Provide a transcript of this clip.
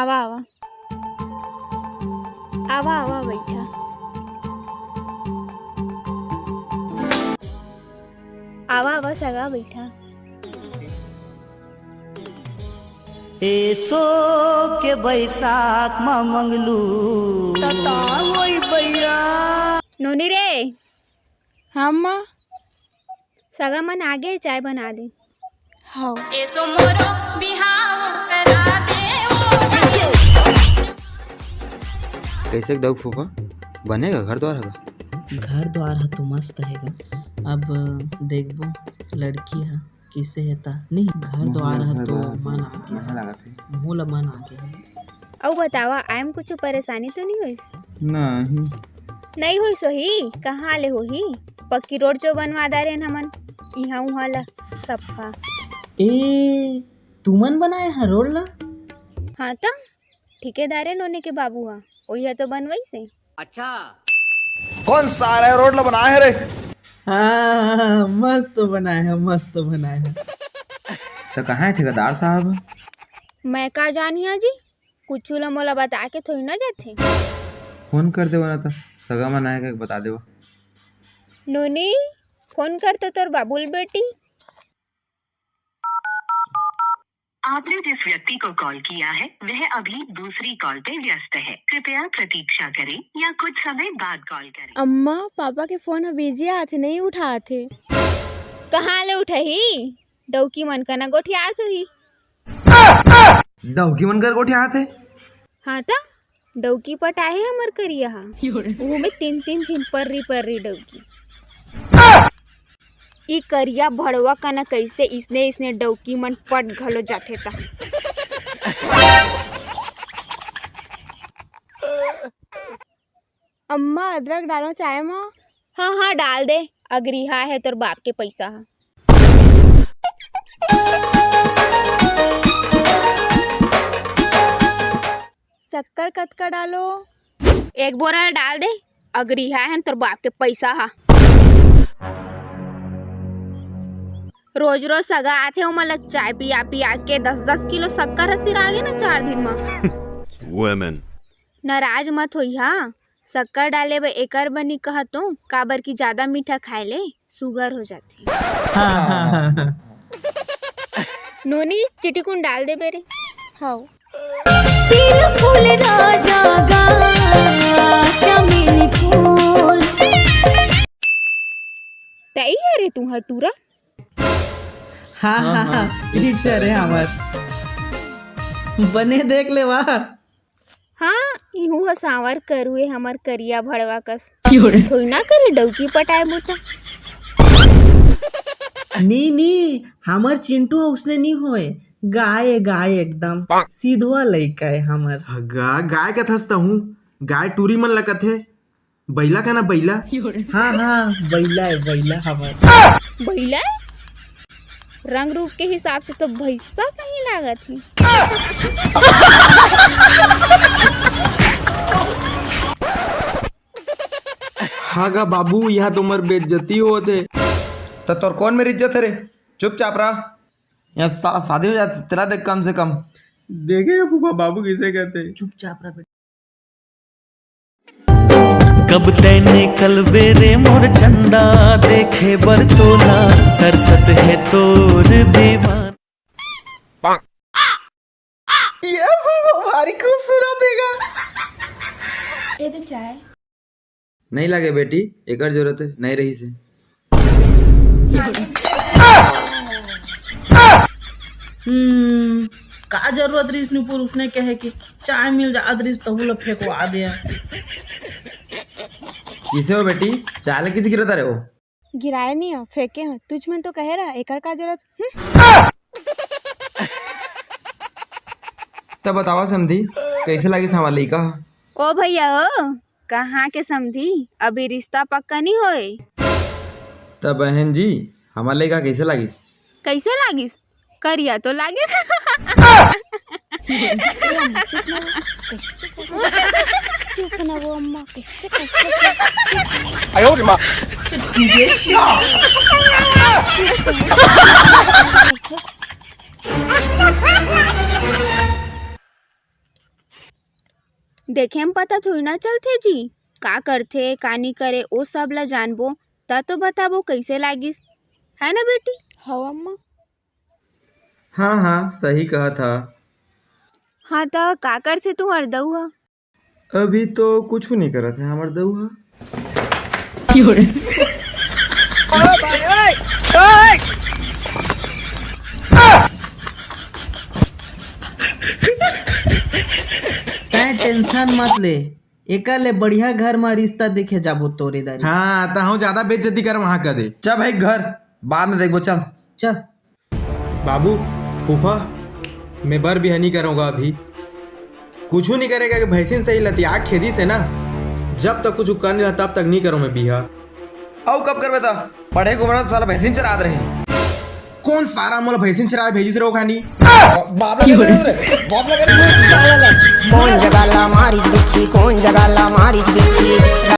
आवा आवा आवा आवा बैठा। आवा आवा सगा बैठा। एसो के बैसाख में मंगलू होई बैया। नोनी रे। हाँ माँ। सगा मन आगे चाय बना दे। हाँ। एसो मोरो बिहाव करा दे। कैसे दऊ फूफा बनेगा घर द्वार है? घर द्वार है तो मस्त रहेगा। अब देखबो लड़की है किसे हेता नहीं घर द्वार है तो मन आगे मूल मन आगे है। अब बतावा आयम कुछ परेशानी तो नहीं हुई? नहीं हुई सोही कहाँ ले होही? पक्की रोड जो बनवा दा रहे हमन इहाँ उहाँ ला सफा। ए तुमन बनाए है रोड ला? हाँ तो ठेकेदारे नोने के बाबू हा वही तो बनवाई से। अच्छा कौन सारा रोड ला बनाए है रे? हाँ मस्त बनाए है मस्त बनाए है। तो कहाँ है ठेकेदार साहब? मैं का जानिया जी कुछ ला मोला बता के थोड़ी ना जाते। फोन कर देवा ना तो सगा मन आएगा बता देवा। नोनी फोन कर तो तोर बाबुल बेटी। आपने जिस व्यक्ति को कॉल किया है वह अभी दूसरी कॉल पे व्यस्त है, कृपया प्रतीक्षा करें या कुछ समय बाद कॉल करें। अम्मा पापा के फोन बिजी आते नहीं उठाते। कहाँ ले उठही? डौकी मन का ना गोठिया ही। डौकी मन कर गोठिया थे? हाँ तो डौकी पटाए हमर करिया हा वो में तीन चिन पर्री डौकी। ई करिया भड़वा का ना कैसे इसने डौकी मन पट घलो जाथे ता। अम्मा अदरक डालो चाय में। हाँ डाल दे अगरिहा है तोर बाप के पैसा हा। शक्कर कतका डालो? एक बोरा डाल दे अगरिहा है तोर बाप के पैसा हा। रोज सगा आथे मतलब चाय पिया के 10 किलो शक्कर सिरा आगे ना 4 दिन में। नाराज मत होई हा शक्कर डाले बे एकर बनी कहा तो काबर की ज्यादा मीठा खाए ले शुगर हो जाती। नोनी चिटिकुन डाल दे बेरे। हाँ। फूल राजा गा चमेली फूल तई है रे तू हटूरा। हाँ टीचर है हमार बने देख ले वाह। हाँ इहू हसावर करुए हमर करिया भड़वा कस थोड़ी ना करे डौकी पटाए मुता। नहीं हमर चिंटू उसने नहीं होए गाय एकदम सीधवा लइका है हमर। गाय का थसता हूँ गाय टूरी मन लगत है बैला का ना बैला। हाँ बैला है बैला हमर। बैला रंग रूप के हिसाब से तो भैंसा सही लागत है। हाँ गा बाबू यहाँ तुम्हार बेइज्जती होते। तो तोर कौन मेरी इज्जत है रे? चुपचाप रहा यहाँ शादी हो जाती तेरा देख कम से कम। देखेगा फूफा बाबू किसे कहते? चुपचाप रहा बेटा। कब तैने कलबे रे मोर चंदा देखे बरतोला तरसत है तोर दीवान। ये भारी खूबसूरत हैगा। ये तो चाय नहीं लगे बेटी एक जरूरत है नहीं रही से। का जरूरत रही इसने उसने कहे कि चाय मिल जा रही तो फेंकवा दे। किसे हो बेटी चाय किसी गिरता रहे हो? गिराए नहीं है फेंके हैं तुझ में तो कह रहा एकर का जरूरत। तब बतावा समझी कैसे लगी हमारा लड़का? ओ भैया ओ कहाँ के समझी अभी रिश्ता पक्का नहीं होए। तब बहन जी हमारा लड़का कैसे लागिस? कैसे लागिस? करिया तो लागिस। चुप ना वो अम्मा कैसे देखे में पता थोड़ी ना चलथे जी का करथे का नहीं करे ओ सब ला जानबो ता तो बताबो कैसे लागिस है ना बेटी। हाँ अम्मा। हाँ हाँ सही कहा था। हाँ तो का करथे तू हरदऊ ह अभी तो कुछ नहीं करा था हमार दउहा। तै टेंशन मत ले, एकर ले बढ़िया घर में रिश्ता देखे जाबो तोरे दारी। हाँ तो हूँ ज्यादा बेइज्जती कर वहाँ कर दे। चल भाई घर बाद में देखबो। चल चल बाबू फूफा मैं बर बिहानी करूँगा अभी कुछ नहीं करेगा कि भैंसिन सही लतिया खेती से ना जब तक कुछ कर नहीं रहा तब तक नहीं करूँ मैं बिहा। अब कब कर बेटा पढ़े को बना तो साला भैंसिन चरात रहे। कौन सारा मोला भैंसिन चरा भेजी से रो खानी बाप लगा रे बाप लगा रे। कौन जगह ला मारिच बिच्छी, कौन जगह ला मारिच बिच्छी।